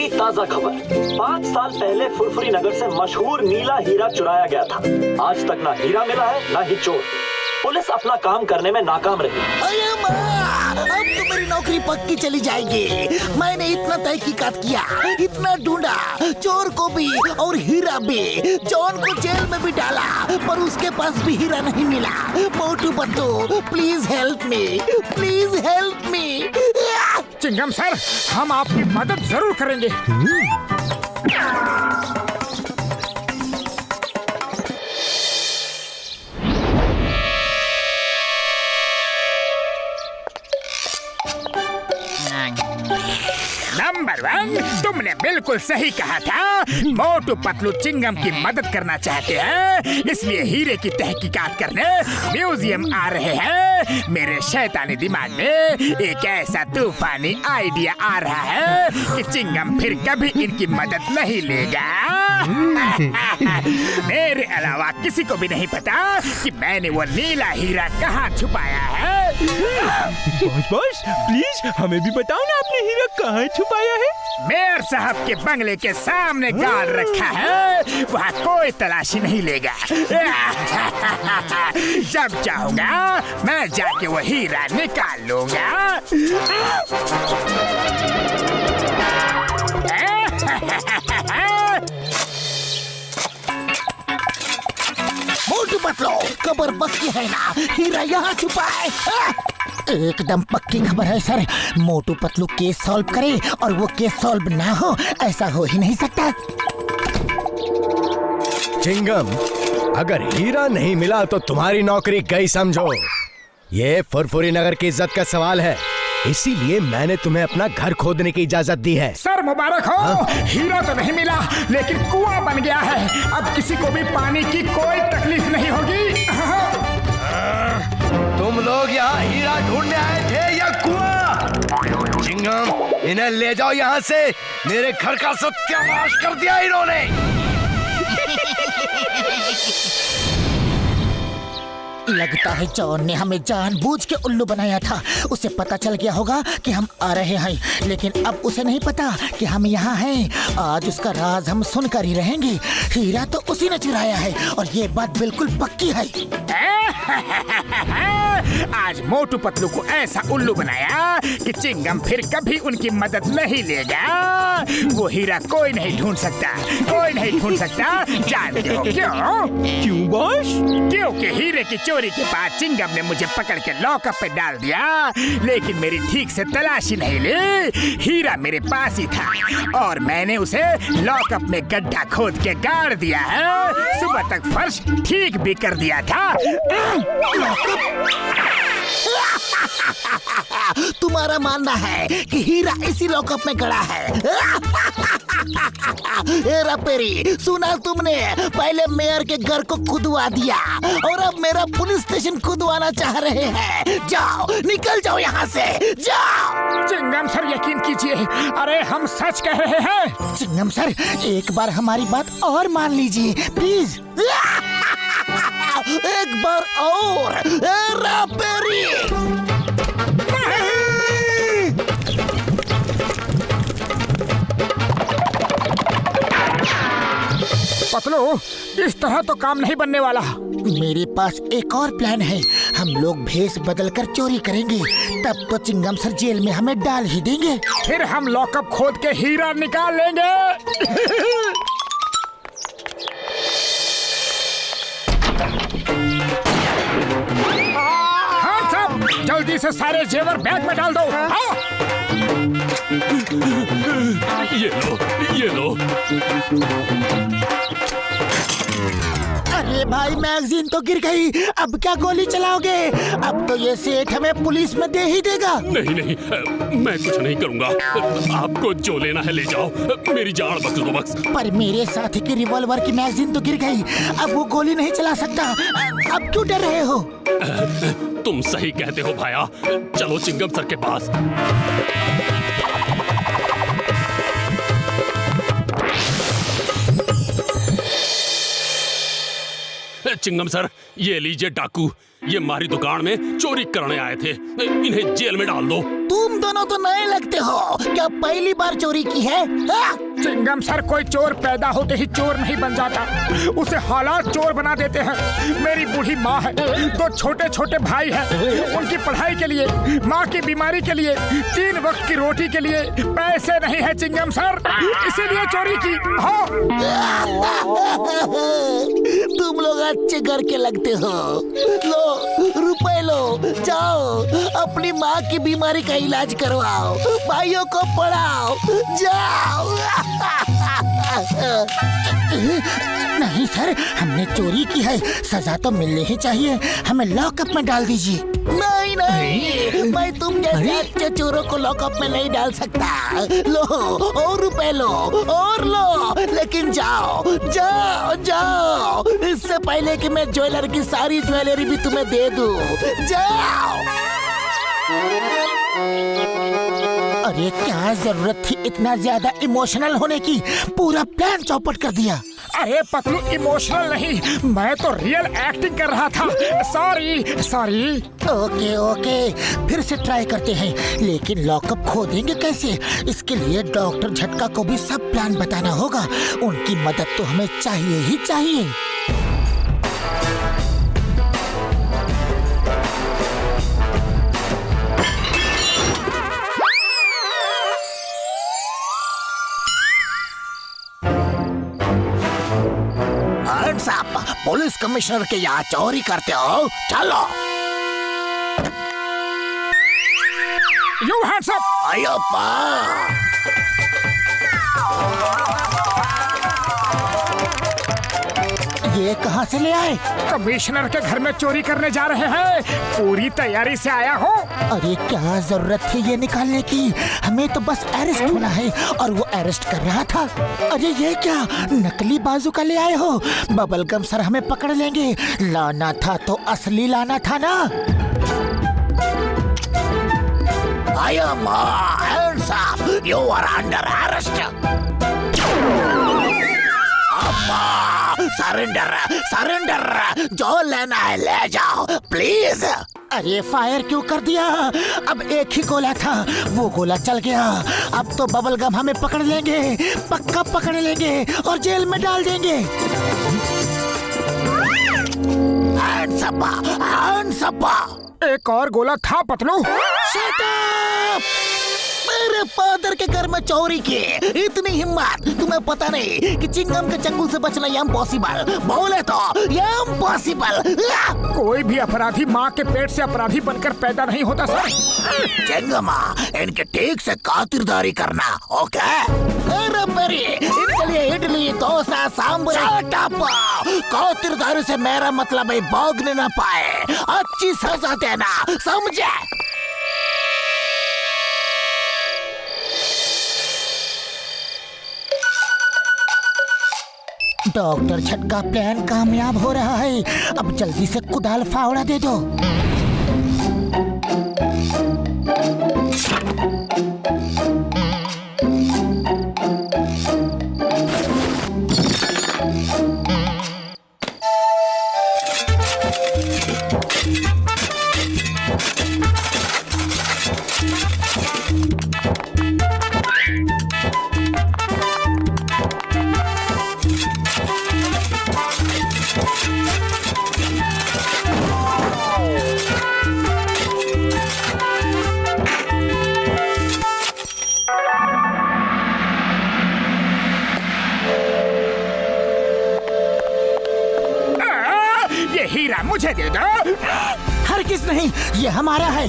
बड़ी ताजा खबर। 5 साल पहले फुरफुरी नगर से मशहूर नीला हीरा चुराया गया था। आज तक ना हीरा मिला है ना ही चोर। पुलिस अपना काम करने में नाकाम रही। अरे माँ, अब तो मेरी नौकरी पक्की चली जाएगी। मैंने इतना तहकीकात किया, इतना ढूंढा, चोर को भी और हीरा भी। जॉन को जेल में भी डाला, पर उसके पास भी हीरा नहीं मिला। Motu Patlu, please help me, please help me. Chingam sir, हम आपकी मदद जरूर करेंगे। नंबर 1, तुमने बिल्कुल सही कहा था। मोटू पतलू चिंगम की मदद करना चाहते हैं, इसलिए हीरे की तहकीकात करने म्यूजियम आ रहे हैं। मेरे शैतानी दिमाग में एक ऐसा तूफानी आइडिया आ रहा है कि चिंगम फिर कभी इनकी मदद नहीं लेगा। मेरे अलावा किसी को भी नहीं पता कि मैंने वो नीला हीरा कहाँ छुपाया है। बॉस प्लीज हमें भी बताओ ना, आपने हीरा कहाँ छुपाया है? मेयर साहब के बंगले के सामने गाड़ रखा है, वहाँ कोई तलाशी नहीं लेगा। जब चाहूंगा मैं जाके वो हीरा निकाल लूंगा। मोटू पतलू, खबर पक्की है ना, हीरा यहाँ छुपा है। एकदम पक्की खबर है sir. Motu Patlu case solve करे और वो केस सॉल्व ना हो, ऐसा हो ही नहीं सकता। चिंगम, अगर हीरा नहीं मिला तो तुम्हारी नौकरी गई समझो। ये फुरफुरी नगर की इज्जत का सवाल है, इसीलिए मैंने तुम्हें अपना घर खोदने की इजाजत दी है। सर मुबारक हो। हीरा तो नहीं मिला, लेकिन कुआं बन गया है। अब किसी को भी पानी की कोई तकलीफ नहीं होगी। तुम लोग यहाँ हीरा ढूंढने आए थे या कुआं? चिंगम, इन्हें ले जाओ यहाँ से। मेरे घर का सत्यानाश कर दिया इन्होंने। लगता है जॉन ने हमें जानबूझ के उल्लू बनाया था। उसे पता चल गया होगा कि हम आ रहे हैं, लेकिन अब उसे नहीं पता कि हम यहाँ हैं। आज उसका राज हम सुनकर ही रहेंगे। हीरा तो उसी ने चुराया है और ये बात बिल्कुल पक्की है। आज मोटू पतलू को ऐसा उल्लू बनाया कि चिंगम फिर कभी उनकी मदद नहीं लेगा। वो हीरा कोई नहीं ढूंढ सकता, कोई नहीं ढूंढ सकता। जानते हो क्यों? क्यों बॉस? क्योंकि हीरे की चोरी के बाद चिंगम ने मुझे पकड़ के लॉकअप पे डाल दिया, लेकिन मेरी ठीक से तलाशी नहीं ली। हीरा मेरे पास ही था और मैंने उसे लॉकअप में गड्ढा खोद के गाड़ दिया है। सुबह तक फर्श ठीक भी कर दिया था। तुम्हारा मानना है कि हीरा इसी लॉकअप में गड़ा है? हेरा पेरी, सुना तुमने? पहले मेयर के घर को खुदवा दिया और अब मेरा पुलिस स्टेशन खुदवाना चाह रहे हैं। जाओ, निकल जाओ यहाँ से, जाओ। चिंगम सर, यकीन कीजिए, अरे हम सच कह रहे हैं। चिंगम सर, एक बार हमारी बात और मान लीजिए प्लीज। एक बार और। हेरा पेरी, पतलू, इस तरह तो काम नहीं बनने वाला। मेरे पास एक और प्लान है। हम लोग भेष बदलकर चोरी करेंगे, तब तो चिंगम सर जेल में हमें डाल ही देंगे। फिर हम लॉकअप खोद के हीरा निकाल लेंगे। हाँ साहब, जल्दी से सारे जेवर बैग में डाल दो। हाँ? ये लो। अरे भाई, मैगजीन तो गिर गई। अब क्या गोली चलाओगे? अब तो ये सेठ हमें पुलिस में दे ही देगा। नहीं, मैं कुछ नहीं करूंगा। आपको जो लेना है ले जाओ, मेरी जान बख्श दो बस। पर मेरे साथी की रिवॉल्वर की मैगजीन तो गिर गई, अब वो गोली नहीं चला सकता। अब क्यों डर रहे हो? तुम सही कहते हो भाया। चलो चिंगम सर के पास। चिंगम सर, ये लीजिए डाकू। ये हमारी दुकान में चोरी करने आए थे, इन्हें जेल में डाल दो। तुम दोनों तो नए लगते हो, क्या पहली बार चोरी की है? चिंगम सर, कोई चोर पैदा होते ही चोर नहीं बन जाता, उसे हालात चोर बना देते हैं। मेरी बूढ़ी माँ है, 2 छोटे छोटे भाई हैं, उनकी पढ़ाई के लिए, माँ की बीमारी के लिए, 3 वक्त की रोटी के लिए पैसे नहीं है चिंगम सर, इसीलिए चोरी की। हाँ। तुम लोग अच्छे घर के लगते हो। लो रुपए लो, जाओ अपनी माँ की बीमारी का इलाज करवाओ, भाइयों को पढ़ाओ, जाओ। नहीं सर, हमने चोरी की है, सजा तो मिलनी ही चाहिए, हमें लॉकअप में डाल दीजिए। नहीं नहीं, मैं तुम जैसे अच्छे चोरों को लॉकअप में नहीं डाल सकता। लो और रुपए लो और लो, लेकिन जाओ जाओ जाओ, इससे पहले कि मैं ज्वेलर की सारी ज्वेलरी भी तुम्हें दे दूं। जाओ। अरे क्या जरूरत थी इतना ज्यादा इमोशनल होने की, पूरा प्लान चौपट कर दिया। अरे पतलू, इमोशनल नहीं, मैं तो रियल एक्टिंग कर रहा था। Sorry sorry. ओके ओके, फिर से ट्राई करते हैं, लेकिन लॉकअप खोदेंगे कैसे? इसके लिए डॉक्टर झटका को भी सब प्लान बताना होगा, उनकी मदद तो हमें चाहिए ही चाहिए। साहब, पुलिस कमिश्नर के यहाँ चोरी करते हो? चलो। You hands up! अय्यप्पा! ये कहाँ से ले आए? कमिश्नर के घर में चोरी करने जा रहे हैं, पूरी तैयारी से आया हूँ। अरे क्या जरूरत थी ये निकालने की, हमें तो बस अरेस्ट होना है, और वो अरेस्ट कर रहा था। अरे ये क्या नकली बाजूका ले आए हो? बबल गम सर हमें पकड़ लेंगे, लाना था तो असली लाना था ना। I am hands up. You are under arrest. Surrender surrender, जो लेना है ले जाओ प्लीज। अरे फायर क्यों कर दिया? अब एक ही गोला था, वो गोला चल गया। अब तो बबल गम हमें पकड़ लेंगे, पक्का पकड़ लेंगे और जेल में डाल देंगे। Hands up, hands up. एक और गोला था पतलू। Shut up! मेरे फादर के घर में चोरी की, इतनी हिम्मत? तुम्हें पता नहीं कि चिंगम के चंगुल से बचना इम्पॉसिबल, बोले तो इम्पॉसिबल। कोई भी अपराधी माँ के पेट से अपराधी बनकर पैदा नहीं होता सर। चिंगमा, इनके ठीक से खातिरदारी करना, ओके? अरे बेरी, इनके लिए इडली डोसा सांभर। खातिरदारी से मेरा मतलब है भागने न पाए, अच्छी सजा देना, समझे? डॉक्टर झटका प्लान कामयाब हो रहा है, अब जल्दी से कुदाल फावड़ा दे दो। हीरा मुझे दे दो। हरगिज़ नहीं, ये हमारा है।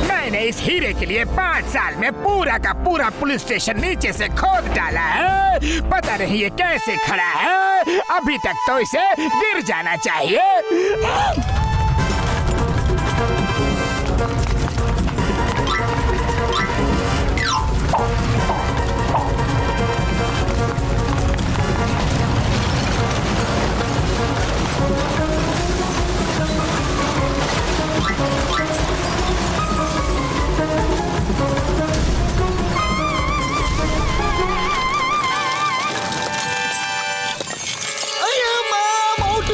मैंने इस हीरे के लिए 5 साल में पूरा का पूरा पुलिस स्टेशन नीचे से खोद डाला है। पता नहीं ये कैसे खड़ा है, अभी तक तो इसे गिर जाना चाहिए।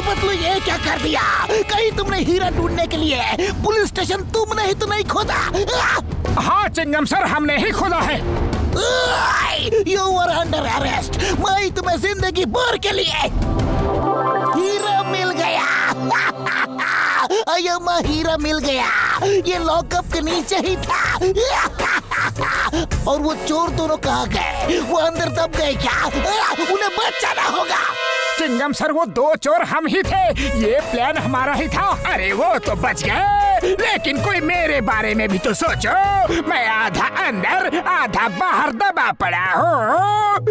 पतलू, ये क्या कर दिया? कहीं तुमने हीरा ढूंढने के लिए पुलिस स्टेशन तुमने ही तो नहीं खोदा? हाँ चिंगम सर, हमने ही खोदा है। You are under arrest. मैं तुम्हें जिंदगी भर के लिए हीरा मिल गया। अय्यम्मा हीरा मिल गया। ये लॉकअप के नीचे ही था। और वो चोर दोनों कहाँ गए? वो अंदर दब गए क्या? उन्हें बचाना होगा। चिंगम सर, वो दो चोर हम ही थे। ये प्लान हमारा ही था। अरे वो तो बच गए, लेकिन कोई मेरे बारे में भी तो सोचो। मैं आधा अंदर आधा बाहर दबा पड़ा हूँ।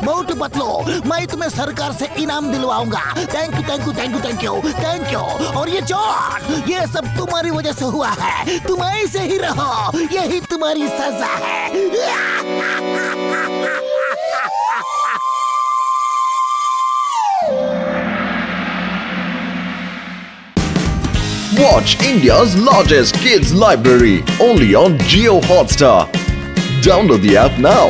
मोटू पतलू, मैं तुम्हें सरकार से इनाम दिलवाऊंगा। Thank you thank you thank you thank you thank you. और ये जॉन, ये सब तुम्हारी वजह से हुआ है। तुम ऐसे ही रहो, यही तुम्हारी सजा है। Watch India's largest kids library only on Jio Hotstar. Download the app now.